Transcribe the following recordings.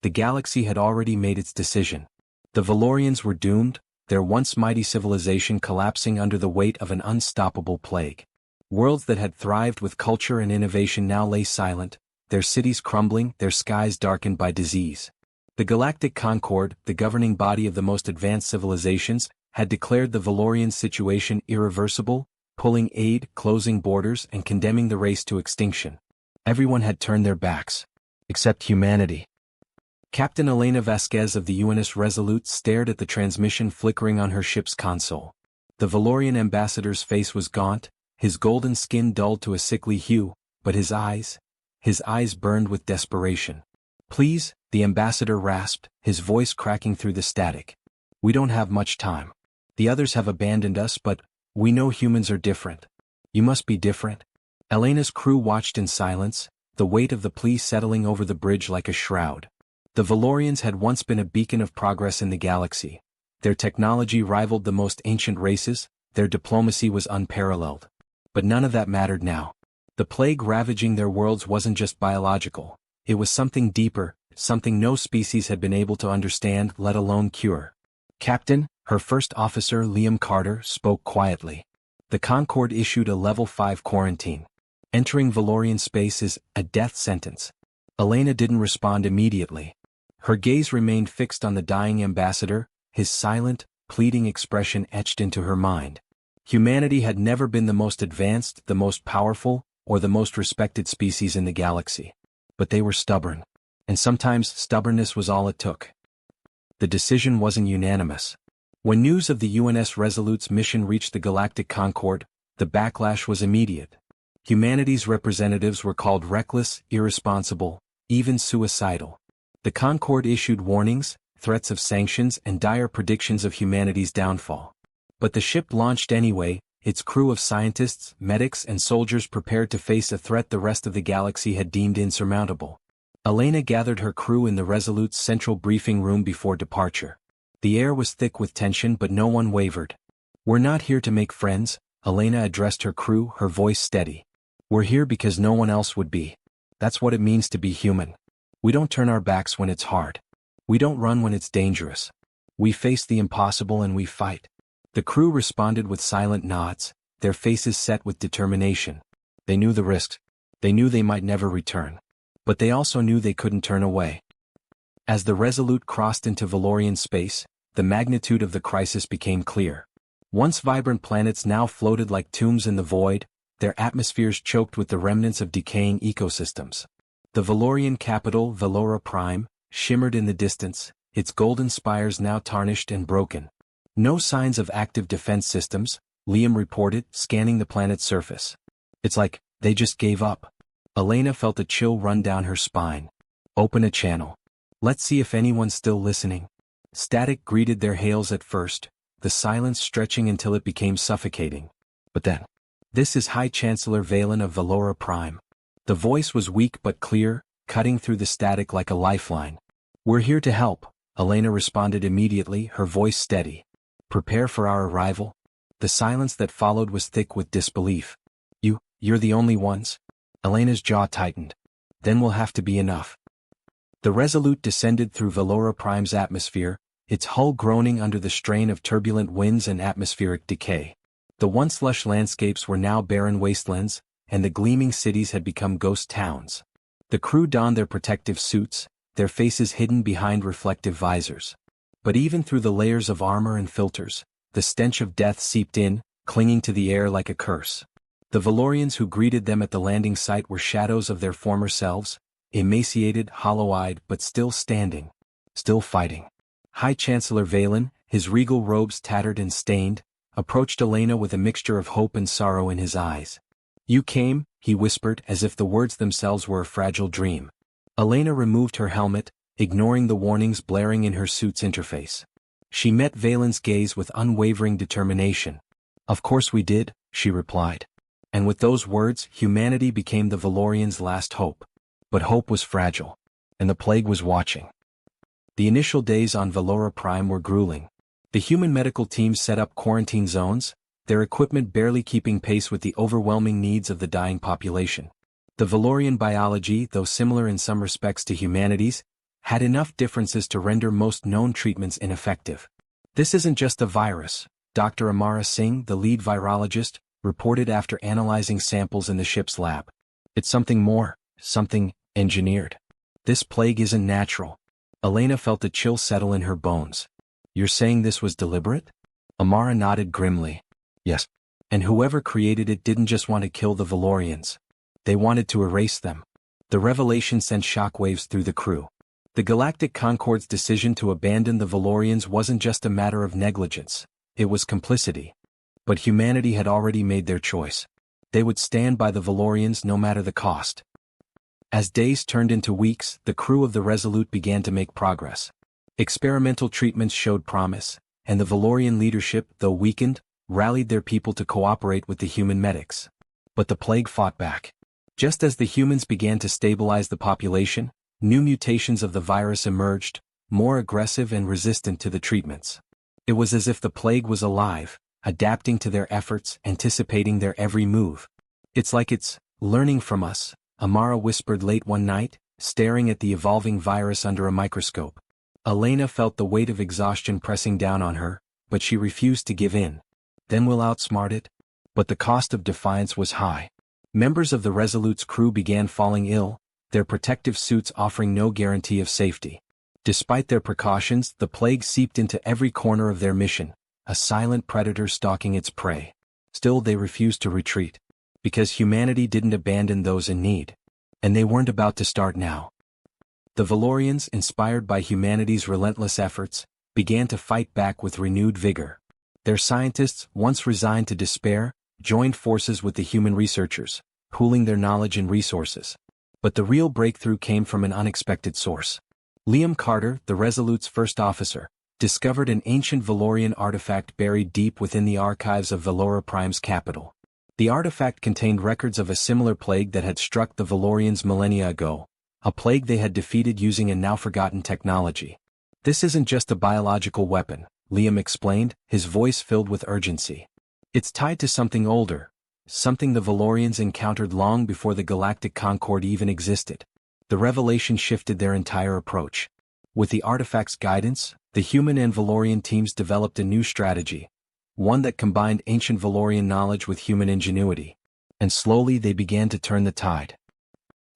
The galaxy had already made its decision. The Valorians were doomed, their once mighty civilization collapsing under the weight of an unstoppable plague. Worlds that had thrived with culture and innovation now lay silent, their cities crumbling, their skies darkened by disease. The Galactic Concord, the governing body of the most advanced civilizations, had declared the Valorian situation irreversible, pulling aid, closing borders, and condemning the race to extinction. Everyone had turned their backs. Except humanity. Captain Elena Vasquez of the UNS Resolute stared at the transmission flickering on her ship's console. The Valorian ambassador's face was gaunt, his golden skin dulled to a sickly hue, but his eyes burned with desperation. "Please," the ambassador rasped, his voice cracking through the static. "We don't have much time. The others have abandoned us, but we know humans are different. You must be different." Elena's crew watched in silence, the weight of the plea settling over the bridge like a shroud. The Valorians had once been a beacon of progress in the galaxy. Their technology rivaled the most ancient races, their diplomacy was unparalleled. But none of that mattered now. The plague ravaging their worlds wasn't just biological. It was something deeper, something no species had been able to understand, let alone cure. "Captain," her first officer Liam Carter spoke quietly. "The Concorde issued a level 5 quarantine. Entering Valorian space is a death sentence." Elena didn't respond immediately. Her gaze remained fixed on the dying ambassador, his silent, pleading expression etched into her mind. Humanity had never been the most advanced, the most powerful, or the most respected species in the galaxy. But they were stubborn. And sometimes stubbornness was all it took. The decision wasn't unanimous. When news of the UNS Resolute's mission reached the Galactic Concord, the backlash was immediate. Humanity's representatives were called reckless, irresponsible, even suicidal. The Concorde issued warnings, threats of sanctions, and dire predictions of humanity's downfall. But the ship launched anyway, its crew of scientists, medics, and soldiers prepared to face a threat the rest of the galaxy had deemed insurmountable. Elena gathered her crew in the Resolute's central briefing room before departure. The air was thick with tension, but no one wavered. "We're not here to make friends," Elena addressed her crew, her voice steady. "We're here because no one else would be. That's what it means to be human. We don't turn our backs when it's hard. We don't run when it's dangerous. We face the impossible and we fight." The crew responded with silent nods, their faces set with determination. They knew the risks. They knew they might never return. But they also knew they couldn't turn away. As the Resolute crossed into Valorian space, the magnitude of the crisis became clear. Once vibrant planets now floated like tombs in the void, their atmospheres choked with the remnants of decaying ecosystems. The Valorian capital, Valora Prime, shimmered in the distance, its golden spires now tarnished and broken. "No signs of active defense systems," Liam reported, scanning the planet's surface. "It's like they just gave up." Elena felt a chill run down her spine. "Open a channel. Let's see if anyone's still listening." Static greeted their hails at first, the silence stretching until it became suffocating. But then, "This is High Chancellor Valen of Valora Prime." The voice was weak but clear, cutting through the static like a lifeline. "We're here to help," Elena responded immediately, her voice steady. "Prepare for our arrival." The silence that followed was thick with disbelief. You're the only ones?" Elena's jaw tightened. "Then we'll have to be enough." The Resolute descended through Valora Prime's atmosphere, its hull groaning under the strain of turbulent winds and atmospheric decay. The once lush landscapes were now barren wastelands, and the gleaming cities had become ghost towns. The crew donned their protective suits, their faces hidden behind reflective visors. But even through the layers of armor and filters, the stench of death seeped in, clinging to the air like a curse. The Valorians who greeted them at the landing site were shadows of their former selves, emaciated, hollow-eyed, but still standing, still fighting. High Chancellor Valen, his regal robes tattered and stained, approached Elena with a mixture of hope and sorrow in his eyes. "You came," he whispered, as if the words themselves were a fragile dream. Elena removed her helmet, ignoring the warnings blaring in her suit's interface. She met Valen's gaze with unwavering determination. "Of course we did," she replied. And with those words, humanity became the Valorians' last hope. But hope was fragile. And the plague was watching. The initial days on Valora Prime were grueling. The human medical teams set up quarantine zones, their equipment barely keeping pace with the overwhelming needs of the dying population. The Valorian biology, though similar in some respects to humanity's, had enough differences to render most known treatments ineffective. This isn't just a virus, Dr. Amara Singh, the lead virologist, reported after analyzing samples in the ship's lab. It's something more, something engineered. This plague isn't natural. Elena felt a chill settle in her bones. You're saying this was deliberate? Amara nodded grimly. Yes. And whoever created it didn't just want to kill the Valorians. They wanted to erase them. The revelation sent shockwaves through the crew. The Galactic Concord's decision to abandon the Valorians wasn't just a matter of negligence, it was complicity. But humanity had already made their choice. They would stand by the Valorians no matter the cost. As days turned into weeks, the crew of the Resolute began to make progress. Experimental treatments showed promise, and the Valorian leadership, though weakened, rallied their people to cooperate with the human medics. But the plague fought back. Just as the humans began to stabilize the population, new mutations of the virus emerged, more aggressive and resistant to the treatments. It was as if the plague was alive, adapting to their efforts, anticipating their every move. It's like it's learning from us, Amara whispered late one night, staring at the evolving virus under a microscope. Elena felt the weight of exhaustion pressing down on her, but she refused to give in. Then we'll outsmart it? But the cost of defiance was high. Members of the Resolute's crew began falling ill, their protective suits offering no guarantee of safety. Despite their precautions, the plague seeped into every corner of their mission, a silent predator stalking its prey. Still they refused to retreat. Because humanity didn't abandon those in need. And they weren't about to start now. The Valorians, inspired by humanity's relentless efforts, began to fight back with renewed vigor. Their scientists, once resigned to despair, joined forces with the human researchers, pooling their knowledge and resources. But the real breakthrough came from an unexpected source. Liam Carter, the Resolute's first officer, discovered an ancient Valorian artifact buried deep within the archives of Valora Prime's capital. The artifact contained records of a similar plague that had struck the Valorians millennia ago, a plague they had defeated using a now-forgotten technology. This isn't just a biological weapon, Liam explained, his voice filled with urgency. It's tied to something older, something the Valorians encountered long before the Galactic Concord even existed. The revelation shifted their entire approach. With the artifact's guidance, the human and Valorian teams developed a new strategy, one that combined ancient Valorian knowledge with human ingenuity. And slowly they began to turn the tide.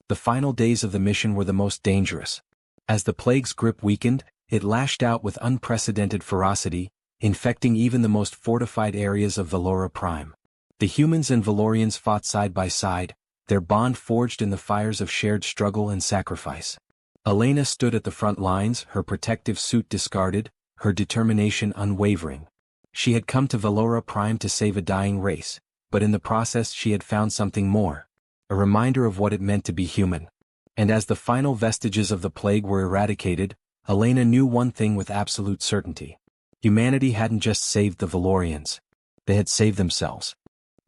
The final days of the mission were the most dangerous. As the plague's grip weakened, it lashed out with unprecedented ferocity, infecting even the most fortified areas of Valora Prime. The humans and Valorians fought side by side, their bond forged in the fires of shared struggle and sacrifice. Elena stood at the front lines, her protective suit discarded, her determination unwavering. She had come to Valora Prime to save a dying race, but in the process she had found something more, a reminder of what it meant to be human. And as the final vestiges of the plague were eradicated, Elena knew one thing with absolute certainty. Humanity hadn't just saved the Valorians. They had saved themselves.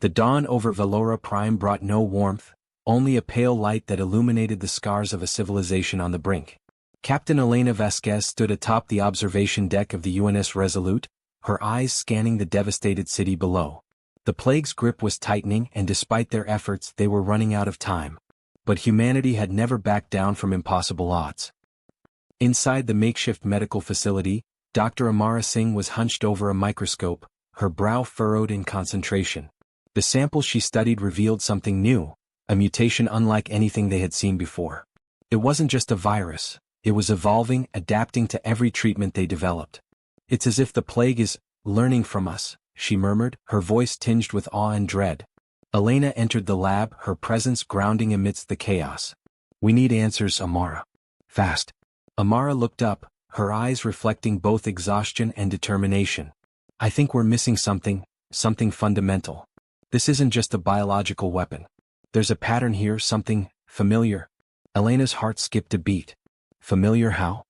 The dawn over Valora Prime brought no warmth, only a pale light that illuminated the scars of a civilization on the brink. Captain Elena Vasquez stood atop the observation deck of the UNS Resolute, her eyes scanning the devastated city below. The plague's grip was tightening, and despite their efforts, they were running out of time. But humanity had never backed down from impossible odds. Inside the makeshift medical facility, Dr. Amara Singh was hunched over a microscope, her brow furrowed in concentration. The samples she studied revealed something new, a mutation unlike anything they had seen before. It wasn't just a virus, it was evolving, adapting to every treatment they developed. It's as if the plague is learning from us, she murmured, her voice tinged with awe and dread. Elena entered the lab, her presence grounding amidst the chaos. We need answers, Amara. Fast. Amara looked up, her eyes reflecting both exhaustion and determination. I think we're missing something fundamental. This isn't just a biological weapon. There's a pattern here, something familiar. Elena's heart skipped a beat. Familiar how?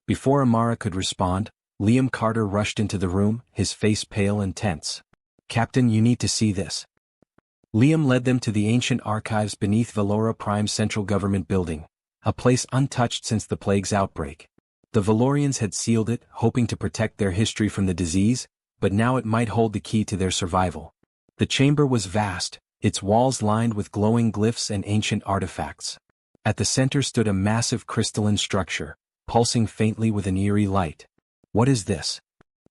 Before Amara could respond, Liam Carter rushed into the room, his face pale and tense. Captain, you need to see this. Liam led them to the ancient archives beneath Valora Prime's central government building, a place untouched since the plague's outbreak. The Valorians had sealed it, hoping to protect their history from the disease, but now it might hold the key to their survival. The chamber was vast, its walls lined with glowing glyphs and ancient artifacts. At the center stood a massive crystalline structure, pulsing faintly with an eerie light. "What is this?"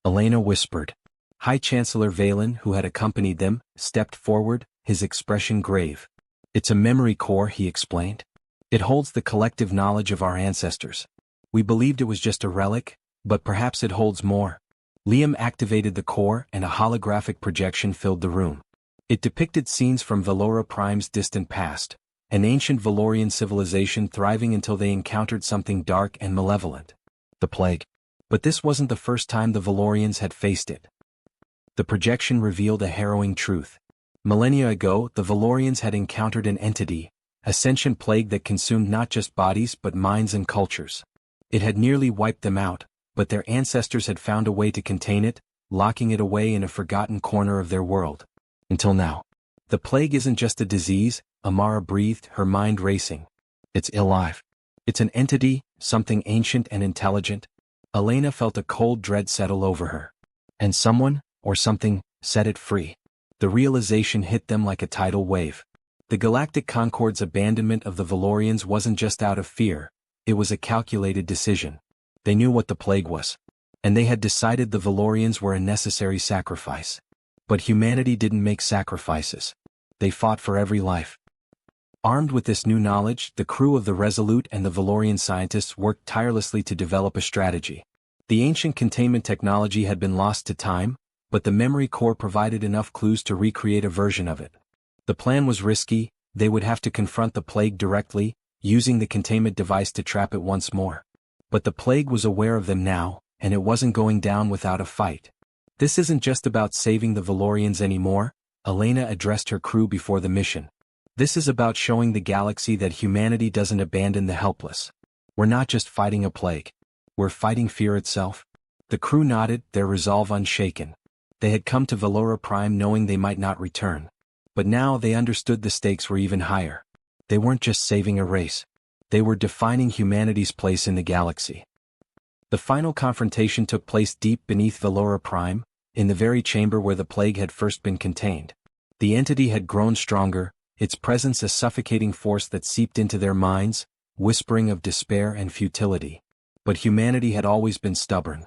Elena whispered. High Chancellor Valen, who had accompanied them, stepped forward, his expression grave. "It's a memory core," he explained. "It holds the collective knowledge of our ancestors. We believed it was just a relic, but perhaps it holds more." Liam activated the core and a holographic projection filled the room. It depicted scenes from Valora Prime's distant past, an ancient Valorian civilization thriving until they encountered something dark and malevolent. The plague. But this wasn't the first time the Valorians had faced it. The projection revealed a harrowing truth. Millennia ago, the Valorians had encountered an entity, a sentient plague that consumed not just bodies but minds and cultures. It had nearly wiped them out, but their ancestors had found a way to contain it, locking it away in a forgotten corner of their world. Until now. The plague isn't just a disease, Amara breathed, her mind racing. It's alive. It's an entity, something ancient and intelligent. Elena felt a cold dread settle over her. And someone, or something, set it free. The realization hit them like a tidal wave. The Galactic Concord's abandonment of the Valorians wasn't just out of fear, it was a calculated decision. They knew what the plague was. And they had decided the Valorians were a necessary sacrifice. But humanity didn't make sacrifices. They fought for every life. Armed with this new knowledge, the crew of the Resolute and the Valorian scientists worked tirelessly to develop a strategy. The ancient containment technology had been lost to time, but the memory core provided enough clues to recreate a version of it. The plan was risky, they would have to confront the plague directly, using the containment device to trap it once more. But the plague was aware of them now, and it wasn't going down without a fight. "This isn't just about saving the Valorians anymore," Elena addressed her crew before the mission. "This is about showing the galaxy that humanity doesn't abandon the helpless. We're not just fighting a plague. We're fighting fear itself." The crew nodded, their resolve unshaken. They had come to Valora Prime knowing they might not return. But now they understood the stakes were even higher. They weren't just saving a race. They were defining humanity's place in the galaxy. The final confrontation took place deep beneath Valora Prime, in the very chamber where the plague had first been contained. The entity had grown stronger, its presence a suffocating force that seeped into their minds, whispering of despair and futility. But humanity had always been stubborn.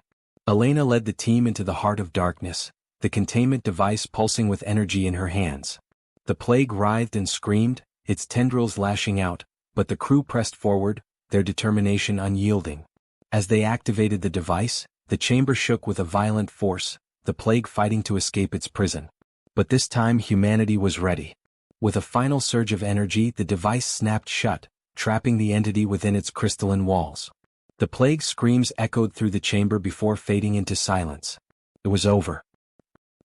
Elena led the team into the heart of darkness, the containment device pulsing with energy in her hands. The plague writhed and screamed, its tendrils lashing out, but the crew pressed forward, their determination unyielding. As they activated the device, the chamber shook with a violent force, the plague fighting to escape its prison. But this time humanity was ready. With a final surge of energy, the device snapped shut, trapping the entity within its crystalline walls. The plague's screams echoed through the chamber before fading into silence. It was over.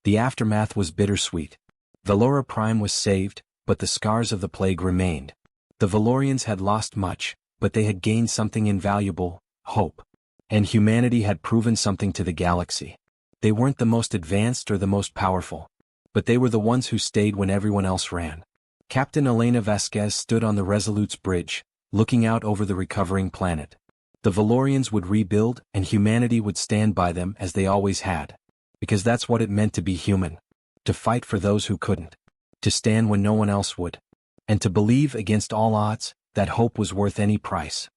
The aftermath was bittersweet. Valora Prime was saved, but the scars of the plague remained. The Valorians had lost much, but they had gained something invaluable, hope. And humanity had proven something to the galaxy. They weren't the most advanced or the most powerful. But they were the ones who stayed when everyone else ran. Captain Elena Vasquez stood on the Resolute's bridge, looking out over the recovering planet. The Valorians would rebuild, and humanity would stand by them as they always had. Because that's what it meant to be human. To fight for those who couldn't. To stand when no one else would. And to believe against all odds, that hope was worth any price.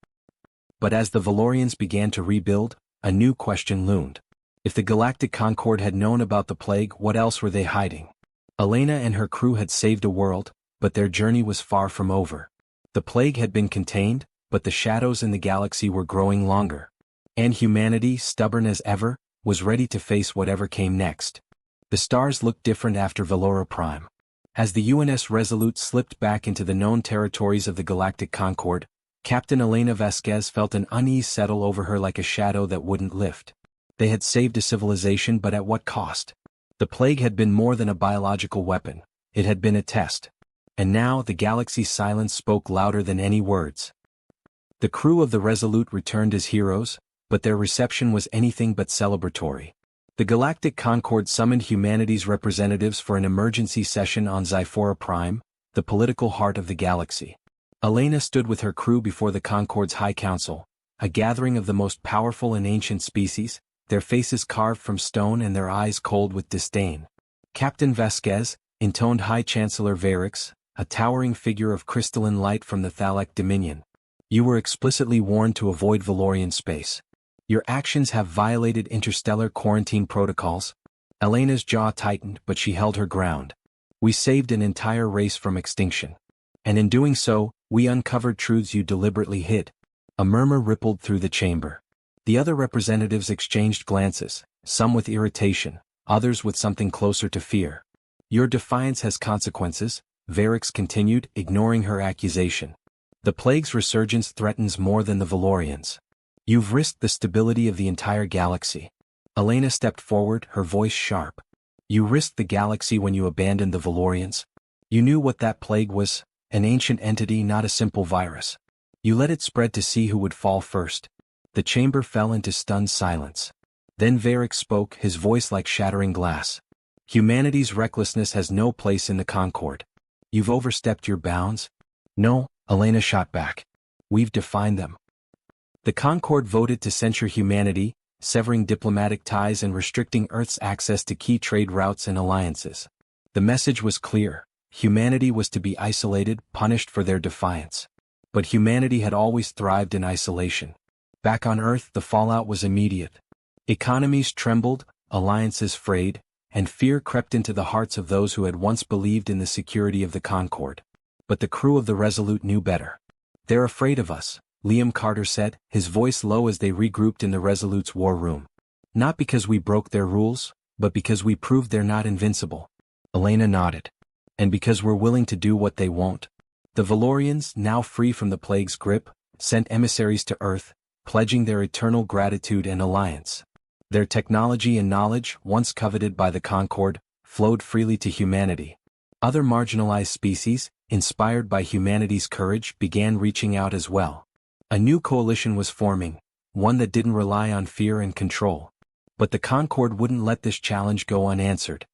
But as the Valorians began to rebuild, a new question loomed. If the Galactic Concord had known about the plague, what else were they hiding? Elena and her crew had saved a world, but their journey was far from over. The plague had been contained, but the shadows in the galaxy were growing longer. And humanity, stubborn as ever, was ready to face whatever came next. The stars looked different after Valora Prime. As the UNS Resolute slipped back into the known territories of the Galactic Concord, Captain Elena Vasquez felt an unease settle over her like a shadow that wouldn't lift. They had saved a civilization, but at what cost? The plague had been more than a biological weapon. It had been a test. And now the galaxy's silence spoke louder than any words. The crew of the Resolute returned as heroes, but their reception was anything but celebratory. The Galactic Concord summoned humanity's representatives for an emergency session on Zyphora Prime, the political heart of the galaxy. Elena stood with her crew before the Concord's High Council, a gathering of the most powerful and ancient species, their faces carved from stone and their eyes cold with disdain. Captain Vasquez, intoned High Chancellor Varix, a towering figure of crystalline light from the Thalek Dominion. You were explicitly warned to avoid Valorian space. Your actions have violated interstellar quarantine protocols. Elena's jaw tightened, but she held her ground. We saved an entire race from extinction. And in doing so, we uncovered truths you deliberately hid. A murmur rippled through the chamber. The other representatives exchanged glances, some with irritation, others with something closer to fear. Your defiance has consequences, Varix continued, ignoring her accusation. The plague's resurgence threatens more than the Valorians. You've risked the stability of the entire galaxy. Elena stepped forward, her voice sharp. You risked the galaxy when you abandoned the Valorians. You knew what that plague was, an ancient entity, not a simple virus. You let it spread to see who would fall first. The chamber fell into stunned silence. Then Varix spoke, his voice like shattering glass. Humanity's recklessness has no place in the Concord. You've overstepped your bounds? No, Elena shot back. We've defined them. The Concord voted to censure humanity, severing diplomatic ties and restricting Earth's access to key trade routes and alliances. The message was clear. Humanity was to be isolated, punished for their defiance. But humanity had always thrived in isolation. Back on Earth, the fallout was immediate. Economies trembled, alliances frayed, and fear crept into the hearts of those who had once believed in the security of the Concord. But the crew of the Resolute knew better. They're afraid of us, Liam Carter said, his voice low as they regrouped in the Resolute's war room. Not because we broke their rules, but because we proved they're not invincible. Elena nodded. And because we're willing to do what they won't. The Valorians, now free from the plague's grip, sent emissaries to Earth, pledging their eternal gratitude and alliance. Their technology and knowledge, once coveted by the Concord, flowed freely to humanity. Other marginalized species, inspired by humanity's courage, began reaching out as well. A new coalition was forming, one that didn't rely on fear and control. But the Concord wouldn't let this challenge go unanswered.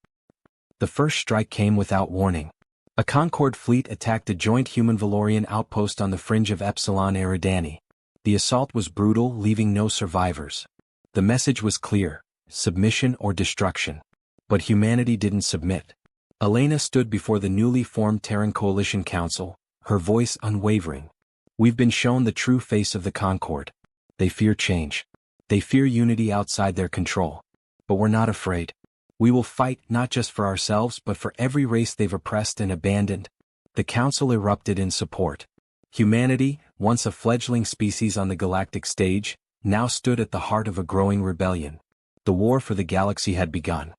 The first strike came without warning. A Concord fleet attacked a joint human-Valorian outpost on the fringe of Epsilon Eridani. The assault was brutal, leaving no survivors. The message was clear: submission or destruction. But humanity didn't submit. Elena stood before the newly formed Terran Coalition Council, her voice unwavering. We've been shown the true face of the Concord. They fear change. They fear unity outside their control. But we're not afraid. We will fight not just for ourselves but for every race they've oppressed and abandoned. The Council erupted in support. Humanity, once a fledgling species on the galactic stage, now stood at the heart of a growing rebellion. The war for the galaxy had begun.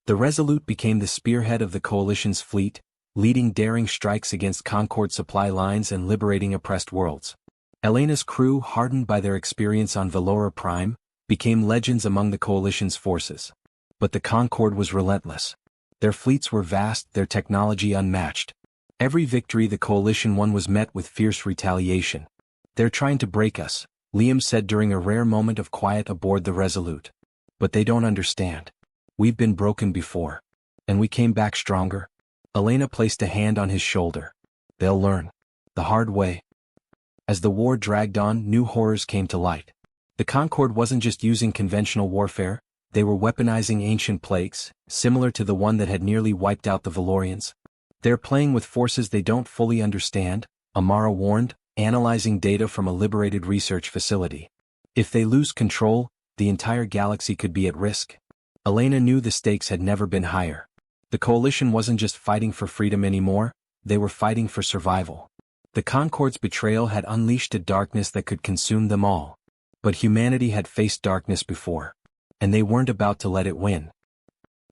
The Resolute became the spearhead of the Coalition's fleet, leading daring strikes against Concord supply lines and liberating oppressed worlds. Elena's crew, hardened by their experience on Valora Prime, became legends among the Coalition's forces. But the Concord was relentless. Their fleets were vast, their technology unmatched. Every victory the Coalition won was met with fierce retaliation. They're trying to break us, Liam said during a rare moment of quiet aboard the Resolute. But they don't understand. We've been broken before. And we came back stronger. Elena placed a hand on his shoulder. They'll learn. The hard way. As the war dragged on, new horrors came to light. The Concord wasn't just using conventional warfare. They were weaponizing ancient plagues, similar to the one that had nearly wiped out the Valorians. They're playing with forces they don't fully understand, Amara warned, analyzing data from a liberated research facility. If they lose control, the entire galaxy could be at risk. Elena knew the stakes had never been higher. The Coalition wasn't just fighting for freedom anymore, they were fighting for survival. The Concord's betrayal had unleashed a darkness that could consume them all. But humanity had faced darkness before. And they weren't about to let it win.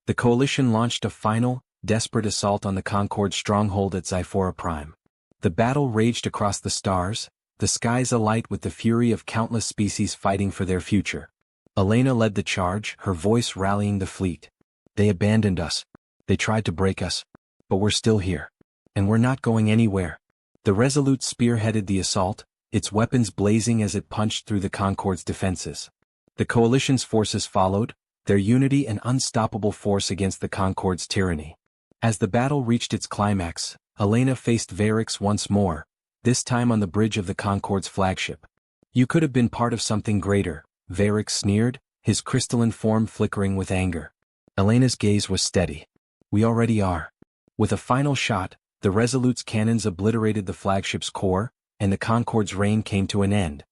The Coalition launched a final, desperate assault on the Concord stronghold at Zyphora Prime. The battle raged across the stars, the skies alight with the fury of countless species fighting for their future. Elena led the charge, her voice rallying the fleet. They abandoned us. They tried to break us. But we're still here. And we're not going anywhere. The Resolute spearheaded the assault, its weapons blazing as it punched through the Concord's defenses. The Coalition's forces followed, their unity an unstoppable force against the Concord's tyranny. As the battle reached its climax, Elena faced Varix once more, this time on the bridge of the Concord's flagship. You could have been part of something greater, Varix sneered, his crystalline form flickering with anger. Elena's gaze was steady. We already are. With a final shot, the Resolute's cannons obliterated the flagship's core, and the Concord's reign came to an end.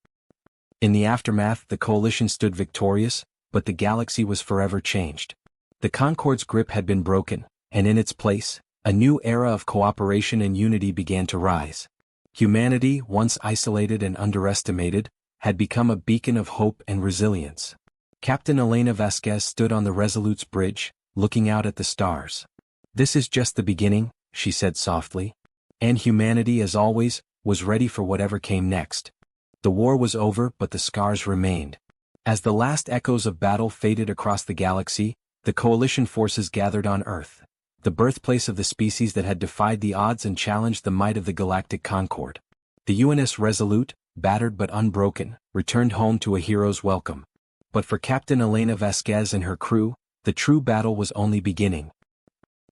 In the aftermath, the coalition stood victorious, but the galaxy was forever changed. The Concord's grip had been broken, and in its place, a new era of cooperation and unity began to rise. Humanity, once isolated and underestimated, had become a beacon of hope and resilience. Captain Elena Vasquez stood on the Resolute's bridge, looking out at the stars. "This is just the beginning," she said softly. And humanity, as always, was ready for whatever came next. The war was over, but the scars remained. As the last echoes of battle faded across the galaxy, the coalition forces gathered on Earth, the birthplace of the species that had defied the odds and challenged the might of the galactic Concord. The UNS Resolute, battered but unbroken, returned home to a hero's welcome. But for Captain Elena Vasquez and her crew, the true battle was only beginning.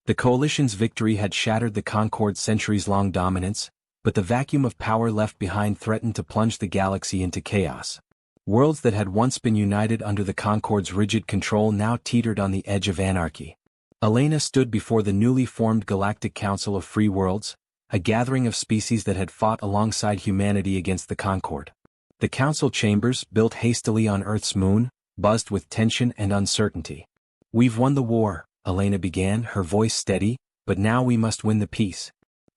The coalition's victory had shattered the Concord's centuries-long dominance, but the vacuum of power left behind threatened to plunge the galaxy into chaos. Worlds that had once been united under the Concord's rigid control now teetered on the edge of anarchy. Elena stood before the newly formed Galactic Council of Free Worlds, a gathering of species that had fought alongside humanity against the Concord. The council chambers, built hastily on Earth's moon, buzzed with tension and uncertainty. "We've won the war," Elena began, her voice steady, "but now we must win the peace."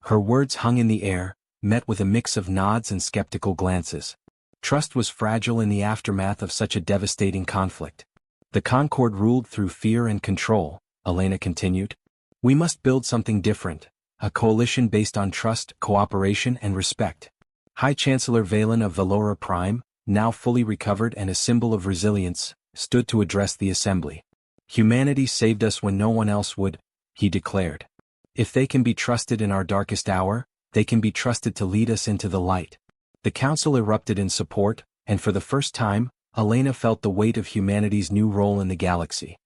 Her words hung in the air, met with a mix of nods and skeptical glances. Trust was fragile in the aftermath of such a devastating conflict. "The Concord ruled through fear and control," Elena continued. "We must build something different, a coalition based on trust, cooperation, and respect." High Chancellor Valen of Valora Prime, now fully recovered and a symbol of resilience, stood to address the assembly. "Humanity saved us when no one else would," he declared. "If they can be trusted in our darkest hour, they can be trusted to lead us into the light." The council erupted in support, and for the first time, Elena felt the weight of humanity's new role in the galaxy.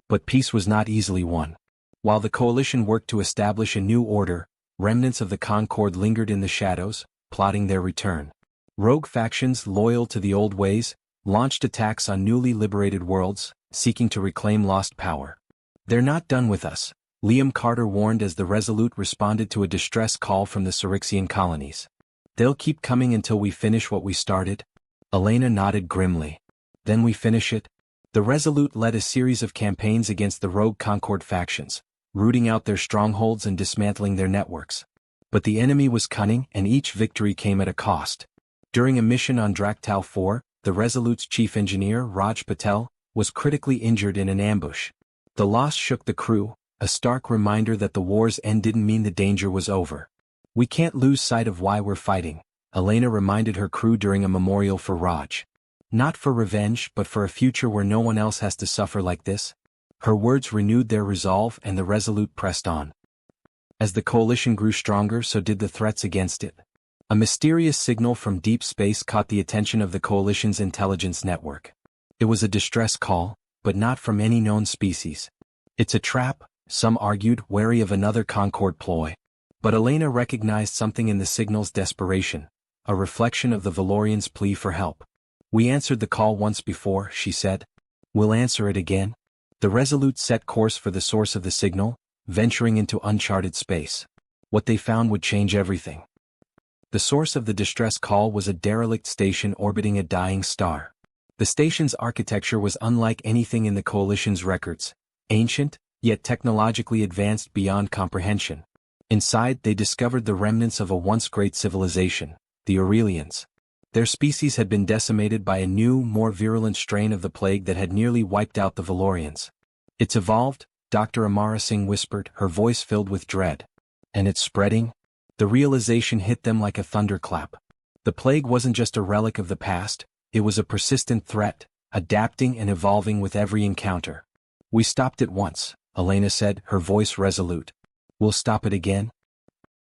But peace was not easily won. While the coalition worked to establish a new order, remnants of the Concord lingered in the shadows, plotting their return. Rogue factions loyal to the old ways launched attacks on newly liberated worlds, seeking to reclaim lost power. "They're not done with us," Liam Carter warned as the Resolute responded to a distress call from the Syrixian colonies. "They'll keep coming until we finish what we started." Elena nodded grimly. "Then we finish it?" The Resolute led a series of campaigns against the rogue Concord factions, rooting out their strongholds and dismantling their networks. But the enemy was cunning, and each victory came at a cost. During a mission on Draktal 4, the Resolute's chief engineer, Raj Patel, was critically injured in an ambush. The loss shook the crew, a stark reminder that the war's end didn't mean the danger was over. "We can't lose sight of why we're fighting," Elena reminded her crew during a memorial for Raj. "Not for revenge, but for a future where no one else has to suffer like this." Her words renewed their resolve, and the Resolute pressed on. As the coalition grew stronger, so did the threats against it. A mysterious signal from deep space caught the attention of the coalition's intelligence network. It was a distress call, but not from any known species. "It's a trap," some argued, wary of another Concord ploy. But Elena recognized something in the signal's desperation, a reflection of the Valorians' plea for help. "We answered the call once before," she said. "We'll answer it again." The Resolute set course for the source of the signal, venturing into uncharted space. What they found would change everything. The source of the distress call was a derelict station orbiting a dying star. The station's architecture was unlike anything in the Coalition's records, ancient, yet technologically advanced beyond comprehension. Inside, they discovered the remnants of a once great civilization, the Aurelians. Their species had been decimated by a new, more virulent strain of the plague that had nearly wiped out the Valorians. "It's evolved," Dr. Amara Singh whispered, her voice filled with dread. "And it's spreading?" The realization hit them like a thunderclap. The plague wasn't just a relic of the past, it was a persistent threat, adapting and evolving with every encounter. "We stopped it once," Elena said, her voice resolute. "We'll stop it again?"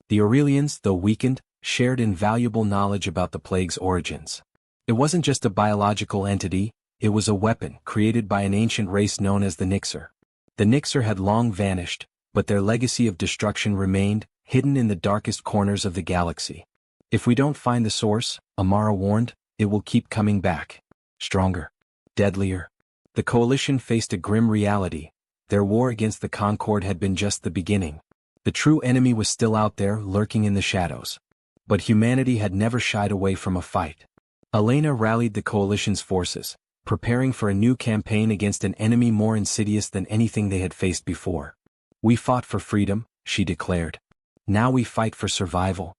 The Aurelians, though weakened, shared invaluable knowledge about the plague's origins. It wasn't just a biological entity, it was a weapon created by an ancient race known as the Nixer. The Nixer had long vanished, but their legacy of destruction remained, hidden in the darkest corners of the galaxy. "If we don't find the source," Amara warned, "it will keep coming back. Stronger. Deadlier." The Coalition faced a grim reality. Their war against the Concord had been just the beginning. The true enemy was still out there, lurking in the shadows. But humanity had never shied away from a fight. Elena rallied the coalition's forces, preparing for a new campaign against an enemy more insidious than anything they had faced before. "We fought for freedom," she declared. "Now we fight for survival."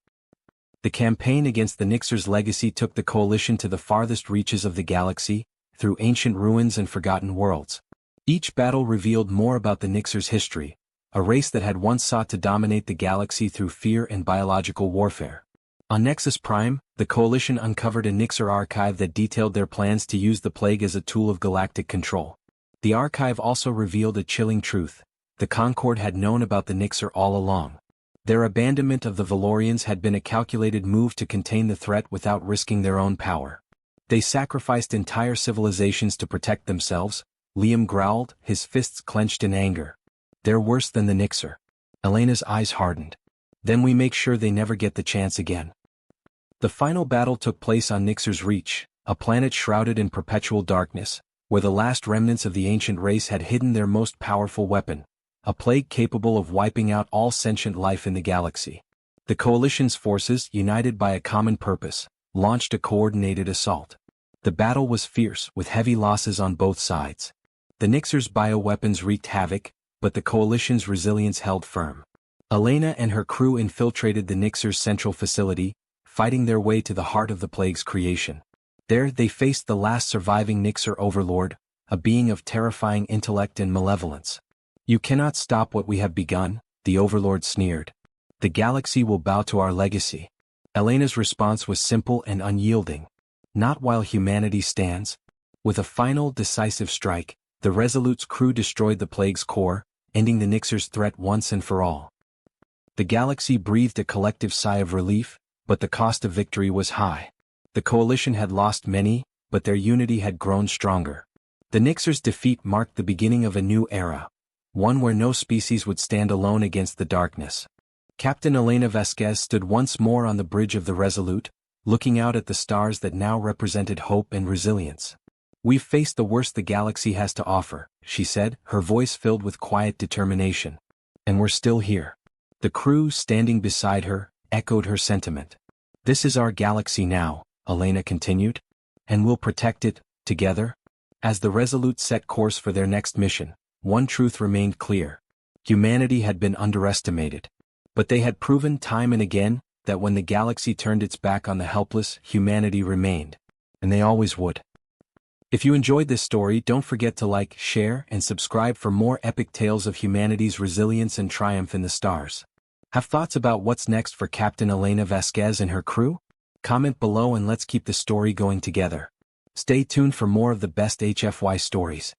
The campaign against the Nixers' legacy took the coalition to the farthest reaches of the galaxy, through ancient ruins and forgotten worlds. Each battle revealed more about the Nixers' history, a race that had once sought to dominate the galaxy through fear and biological warfare. On Nexus Prime, the coalition uncovered a Nixer archive that detailed their plans to use the plague as a tool of galactic control. The archive also revealed a chilling truth: the Concord had known about the Nixer all along. Their abandonment of the Valorians had been a calculated move to contain the threat without risking their own power. They sacrificed entire civilizations to protect themselves, Liam growled, his fists clenched in anger. "They're worse than the Nixer." Elena's eyes hardened. "Then we make sure they never get the chance again." The final battle took place on Nixer's Reach, a planet shrouded in perpetual darkness, where the last remnants of the ancient race had hidden their most powerful weapon, a plague capable of wiping out all sentient life in the galaxy. The coalition's forces, united by a common purpose, launched a coordinated assault. The battle was fierce, with heavy losses on both sides. The Nixers' bioweapons wreaked havoc, but the coalition's resilience held firm. Elena and her crew infiltrated the Nixers' central facility, fighting their way to the heart of the plague's creation. There they faced the last surviving Nixer overlord, a being of terrifying intellect and malevolence. "You cannot stop what we have begun," the overlord sneered. "The galaxy will bow to our legacy." Elena's response was simple and unyielding. "Not while humanity stands." With a final, decisive strike, the Resolute's crew destroyed the plague's core, ending the Nixers' threat once and for all. The galaxy breathed a collective sigh of relief, but the cost of victory was high. The coalition had lost many, but their unity had grown stronger. The Nixers' defeat marked the beginning of a new era, one where no species would stand alone against the darkness. Captain Elena Vasquez stood once more on the bridge of the Resolute, looking out at the stars that now represented hope and resilience. "We've faced the worst the galaxy has to offer," she said, her voice filled with quiet determination. "And we're still here." The crew, standing beside her, echoed her sentiment. "This is our galaxy now," Elena continued, "and we'll protect it, together." As the Resolute set course for their next mission, one truth remained clear: humanity had been underestimated. But they had proven time and again that when the galaxy turned its back on the helpless, humanity remained. And they always would. If you enjoyed this story, don't forget to like, share, and subscribe for more epic tales of humanity's resilience and triumph in the stars. Have thoughts about what's next for Captain Elena Vasquez and her crew? Comment below and let's keep the story going together. Stay tuned for more of the best HFY stories.